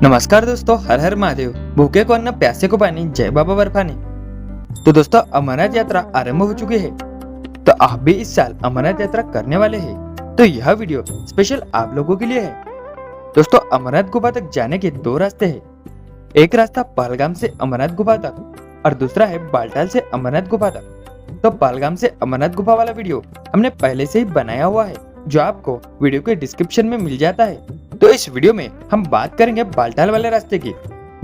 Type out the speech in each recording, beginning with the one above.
नमस्कार दोस्तों, हर हर महादेव। भूखे को अन्न, प्यासे को पानी, जय बाबा बर्फानी। तो दोस्तों, अमरनाथ यात्रा आरंभ हो चुकी है। तो आप भी इस साल अमरनाथ यात्रा करने वाले हैं, तो यह वीडियो स्पेशल आप लोगों के लिए है। दोस्तों, अमरनाथ गुफा तक जाने के दो रास्ते हैं। एक रास्ता पहलगाम से अमरनाथ गुफा तक और दूसरा है बालटाल से अमरनाथ गुफा तक। तो पहलगाम से अमरनाथ गुफा वाला वीडियो हमने पहले से ही बनाया हुआ है, जो आपको वीडियो के डिस्क्रिप्शन में मिल जाता है। तो इस वीडियो में हम बात करेंगे बालटाल वाले रास्ते की,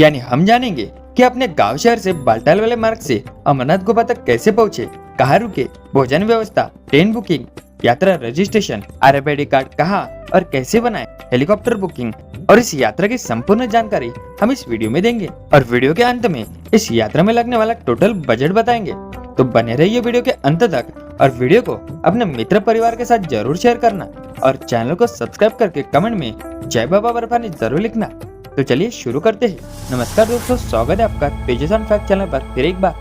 यानी हम जानेंगे कि अपने गांव शहर से बालटाल वाले मार्ग से अमरनाथ गुफा तक कैसे पहुंचे, कहाँ रुके, भोजन व्यवस्था, ट्रेन बुकिंग, यात्रा रजिस्ट्रेशन, RFID कार्ड कहाँ और कैसे बनाए, हेलीकॉप्टर बुकिंग और इस यात्रा की संपूर्ण जानकारी हम इस वीडियो में देंगे। और वीडियो के अंत में इस यात्रा में लगने वाला टोटल बजट बताएंगे। तो बने रहिए वीडियो के अंत तक और वीडियो को अपने मित्र परिवार के साथ जरूर शेयर करना और चैनल को सब्सक्राइब करके कमेंट में जय बाबा बर्फानी जरूर लिखना। तो चलिए शुरू करते हैं। नमस्कार दोस्तों, स्वागत है आपका तेजस ऑन फैक्ट चैनल पर फिर एक बार।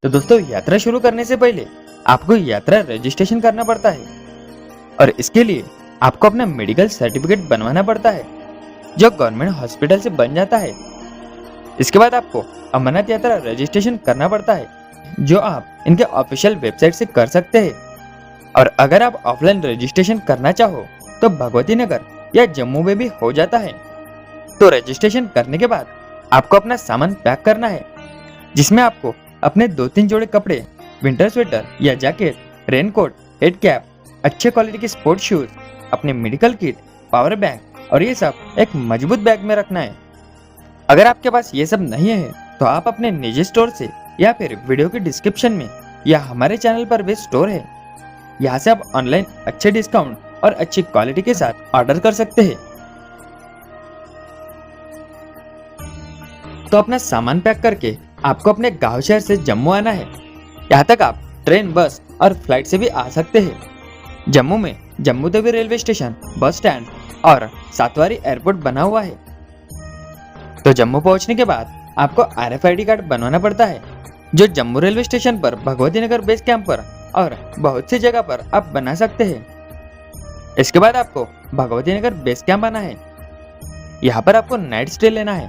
तो दोस्तों, यात्रा शुरू करने से पहले आपको यात्रा रजिस्ट्रेशन करना पड़ता है और इसके लिए आपको अपना मेडिकल सर्टिफिकेट बनवाना पड़ता है, जो गवर्नमेंट हॉस्पिटल से बन जाता है। इसके बाद आपको अमरनाथ यात्रा रजिस्ट्रेशन करना पड़ता है, जो आप इनके ऑफिशियल वेबसाइट से कर सकते हैं। और अगर आप ऑफलाइन रजिस्ट्रेशन करना चाहो तो भगवती नगर या जम्मू में भी हो जाता है। तो रजिस्ट्रेशन करने के बाद आपको अपना सामान पैक करना है, जिसमें आपको अपने 2-3 जोड़े कपड़े, विंटर स्वेटर या जैकेट, रेनकोट, हेड कैप, अच्छे क्वालिटी के स्पोर्ट्स शूज, अपने मेडिकल किट, पावर बैंक और ये सब एक मजबूत बैग में रखना है। अगर आपके पास ये सब नहीं है तो आप अपने निजी स्टोर से या फिर वीडियो के डिस्क्रिप्शन में या हमारे चैनल पर भी स्टोर है, यहाँ से आप ऑनलाइन अच्छे डिस्काउंट और अच्छी क्वालिटी के साथ ऑर्डर कर सकते हैं। तो अपना सामान पैक करके आपको अपने गांव शहर से जम्मू आना है। यहाँ तक आप ट्रेन, बस और फ्लाइट से भी आ सकते हैं। जम्मू में Jammu Tawi railway station, bus stand और सातवारी एयरपोर्ट बना हुआ है। तो जम्मू पहुंचने के बाद आपको RFID कार्ड बनवाना पड़ता है, जो जम्मू रेलवे स्टेशन पर, भगवती नगर बेस कैंप पर और बहुत सी जगह पर आप बना सकते हैं। इसके बाद आपको भगवती नगर बेस कैंप आना है। यहाँ पर आपको नाइट स्टे लेना है।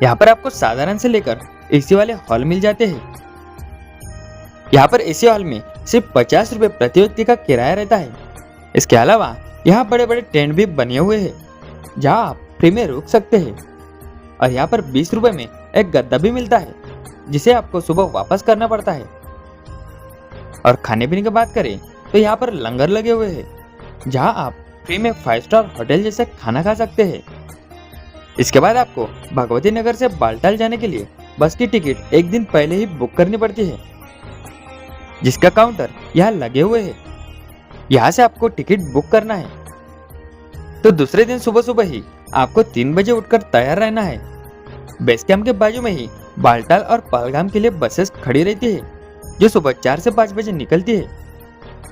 यहाँ पर आपको साधारण से लेकर AC वाले हॉल मिल जाते हैं। यहाँ पर AC हॉल में सिर्फ 50 रुपए प्रति व्यक्ति का किराया रहता है। इसके अलावा यहाँ बड़े बड़े टेंट भी बने हुए हैं, जहाँ आप फ्री में रुक सकते हैं। और यहाँ पर 20 रुपए में एक गद्दा भी मिलता है, जिसे आपको सुबह वापस करना पड़ता है। और खाने पीने की बात करें तो यहाँ पर लंगर लगे हुए हैं, जहाँ आप फ्री में 5 स्टार होटल जैसे खाना खा सकते हैं। इसके बाद आपको भगवती नगर से बालटाल जाने के लिए बस की टिकट एक दिन पहले ही बुक करनी पड़ती है, जिसका काउंटर यहाँ लगे हुए है। यहाँ से आपको टिकट बुक करना है। तो दूसरे दिन सुबह सुबह ही आपको 3 बजे उठकर तैयार रहना है। बेस कैंप के बाजू में ही बालटाल और पहलगाम के लिए बसेस खड़ी रहती है, जो सुबह 4 से 5 बजे निकलती है।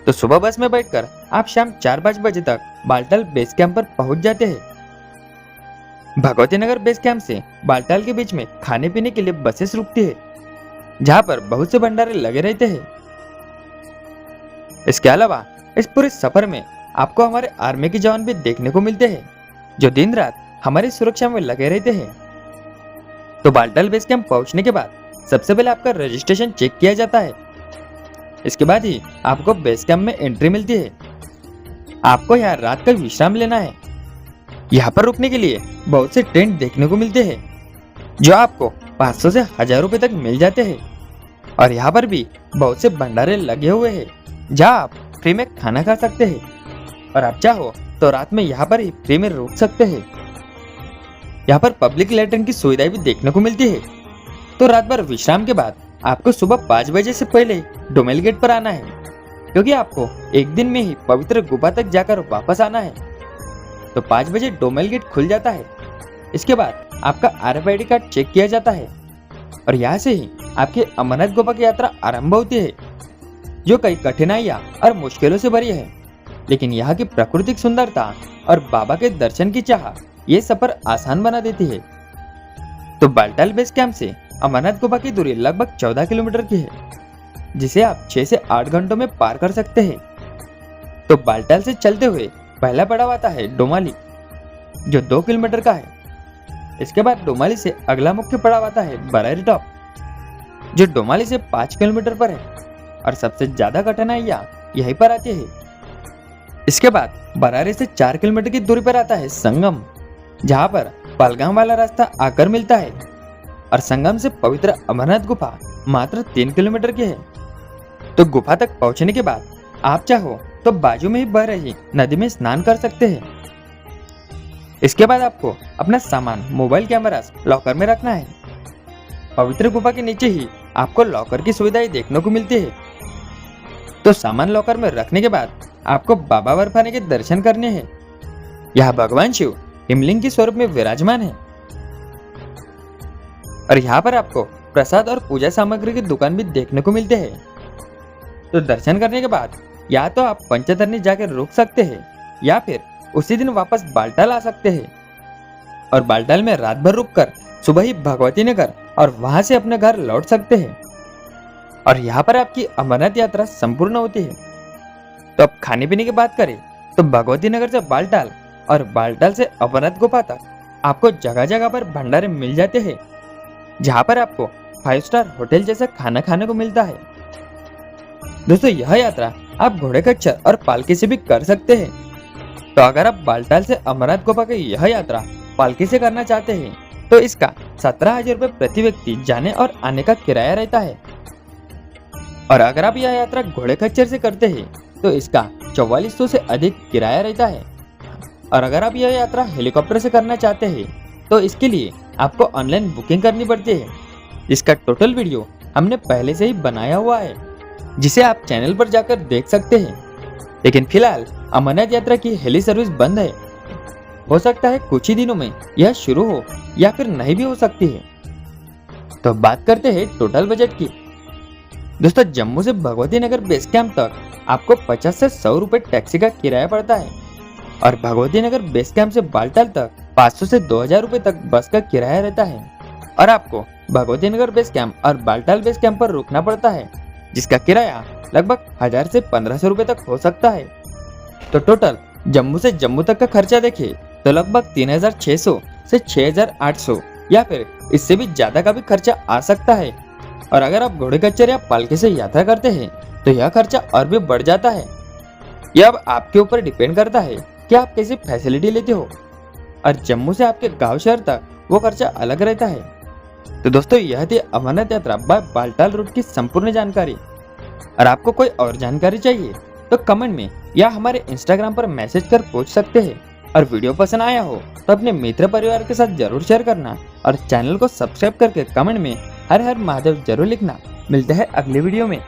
तो सुबह बस में बैठकर आप शाम 4-5 बजे तक बालटाल बेस कैंप पर पहुंच जाते हैं। भगवती नगर बेस कैंप से बालटाल के बीच में खाने पीने के लिए बसेस रुकती है, जहां पर बहुत से भंडारे लगे रहते हैं। इसके अलावा इस पूरे सफर में आपको हमारे आर्मी के जवान भी देखने को मिलते हैं, जो दिन रात हमारी सुरक्षा में लगे रहते हैं। तो बालटाल बेस कैंप पहुंचने के बाद सबसे पहले आपका रजिस्ट्रेशन चेक किया जाता है। इसके बाद ही आपको बेस कैंप में एंट्री मिलती है। आपको यहाँ रात का विश्राम लेना है। यहाँ पर रुकने के लिए बहुत से टेंट देखने को मिलते हैं, जो आपको 500 से 1000 रुपए तक मिल जाते हैं। और यहाँ पर भी बहुत से भंडारे लगे हुए हैं, जहाँ आप फ्री में खाना खा सकते हैं। और आप चाहो तो रात में यहाँ पर ही फ्री में रुक सकते हैं। यहाँ पर पब्लिक लैट्रिन की सुविधा भी देखने को मिलती है। तो रात भर विश्राम के बाद आपको सुबह 5 बजे से पहले डोमेल गेट पर आना है, क्योंकि आपको एक दिन में ही पवित्र गुफा तक जाकर वापस आना है। तो 5 बजे डोमेल गेट खुल जाता है। इसके बाद आपका RFID कार्ड चेक किया जाता है और यहाँ से ही आपकी अमरनाथ गुफा की यात्रा आरंभ होती है, जो कई कठिनाइयाँ और मुश्किलों से भरी है। लेकिन यहाँ की प्राकृतिक सुंदरता और बाबा के दर्शन की चाह ये सफर आसान बना देती है। तो बालटाल बेस कैंप से अमरनाथ गुफा की दूरी लगभग 14 किलोमीटर की है, जिसे आप 6 से 8 घंटों में पार कर सकते हैं। तो बालटाल से चलते हुए पहला पड़ाव आता है डोमाली। जो 2 किलोमीटर का है। इसके बाद डोमाली से अगला मुख्य पड़ाव आता है बरारी टॉप, जो डोमाली से 5 किलोमीटर पर है और सबसे ज्यादा कठिनाइयां यहीं पर आती है। इसके बाद बरारी से 4 किलोमीटर की दूरी पर आता है संगम, जहां पर पहलगाम वाला रास्ता आकर मिलता है और संगम से पवित्र अमरनाथ गुफा मात्र 3 किलोमीटर की है। तो गुफा तक पहुंचने के बाद आप चाहो तो बाजू में ही बह रही नदी में स्नान कर सकते हैं। इसके बाद आपको अपना सामान मोबाइल कैमरा लॉकर में रखना है। पवित्र गुफा के नीचे ही आपको लॉकर की सुविधाएं देखने को मिलती है। तो सामान लॉकर में रखने के बाद आपको बाबा बर्फानी के दर्शन करने हैं। यहाँ भगवान शिव हिमलिंग के स्वरूप में विराजमान है और यहाँ पर आपको प्रसाद और पूजा सामग्री की दुकान भी देखने को मिलते हैं। तो दर्शन करने के बाद या तो आप पंचतरणी जाकर रुक सकते हैं या फिर उसी दिन वापस बालटाल आ सकते हैं और बालटाल में रात भर रुककर सुबह ही भगवती नगर और वहां से अपने घर लौट सकते हैं और यहाँ पर आपकी अमरनाथ यात्रा संपूर्ण होती है। तो अब खाने पीने की बात करें तो भगवती नगर से बालटाल और बालटाल से अमरनाथ गुफा तक आपको जगह जगह पर भंडारे मिल जाते हैं, जहाँ पर आपको 5 स्टार होटल जैसा खाना खाने को मिलता है। दोस्तों यह यात्रा आप घोड़े खच्चर और पालकी से भी कर सकते हैं। तो अगर आप बालटाल से अमरनाथ गुफा की यह यात्रा पालकी से करना चाहते हैं तो इसका 17,000 रुपये प्रति व्यक्ति जाने और आने का किराया रहता है और अगर आप यह यात्रा घोड़े खच्चर से करते हैं तो इसका 4400 से अधिक किराया रहता है और अगर आप यह यात्रा हेलीकॉप्टर से करना चाहते हैं तो इसके लिए आपको ऑनलाइन बुकिंग करनी पड़ती है। इसका टोटल वीडियो हमने पहले से ही बनाया हुआ है, जिसे आप चैनल पर जाकर देख सकते हैं। लेकिन फिलहाल अमरनाथ यात्रा की हेली सर्विस बंद है। हो सकता है कुछ ही दिनों में यह शुरू हो या फिर नहीं भी हो सकती है। तो बात करते हैं टोटल बजट की। दोस्तों जम्मू से भगवती नगर बेस कैंप तक आपको 50 से 100 रुपए टैक्सी का किराया पड़ता है और भगवती नगर बेस कैंप से बालटाल तक 500 से 2000 रुपए तक बस का किराया रहता है और आपको भगवती नगर बेस कैंप और बालटाल बेस कैंप पर रुकना पड़ता है, जिसका किराया लगभग 1000 से 1500 रुपए तक हो सकता है। तो टोटल जम्मू से जम्मू तक का खर्चा देखिए तो लगभग 3600 से 6800 या फिर इससे भी ज्यादा का भी खर्चा आ सकता है और अगर आप घोड़े खच्चर या पालकी से यात्रा करते हैं तो यह खर्चा और भी बढ़ जाता है। यह अब आपके ऊपर डिपेंड करता है कि आप कैसी फैसिलिटी लेते हो और जम्मू से आपके गांव शहर तक वो खर्चा अलग रहता है। तो दोस्तों यह थी अमरनाथ यात्रा बाय बालटाल रूट की संपूर्ण जानकारी। और आपको कोई और जानकारी चाहिए तो कमेंट में या हमारे इंस्टाग्राम पर मैसेज कर पूछ सकते हैं। और वीडियो पसंद आया हो तो अपने मित्र परिवार के साथ जरूर शेयर करना और चैनल को सब्सक्राइब करके कमेंट में हर हर महादेव जरूर लिखना। मिलते हैं अगले वीडियो में।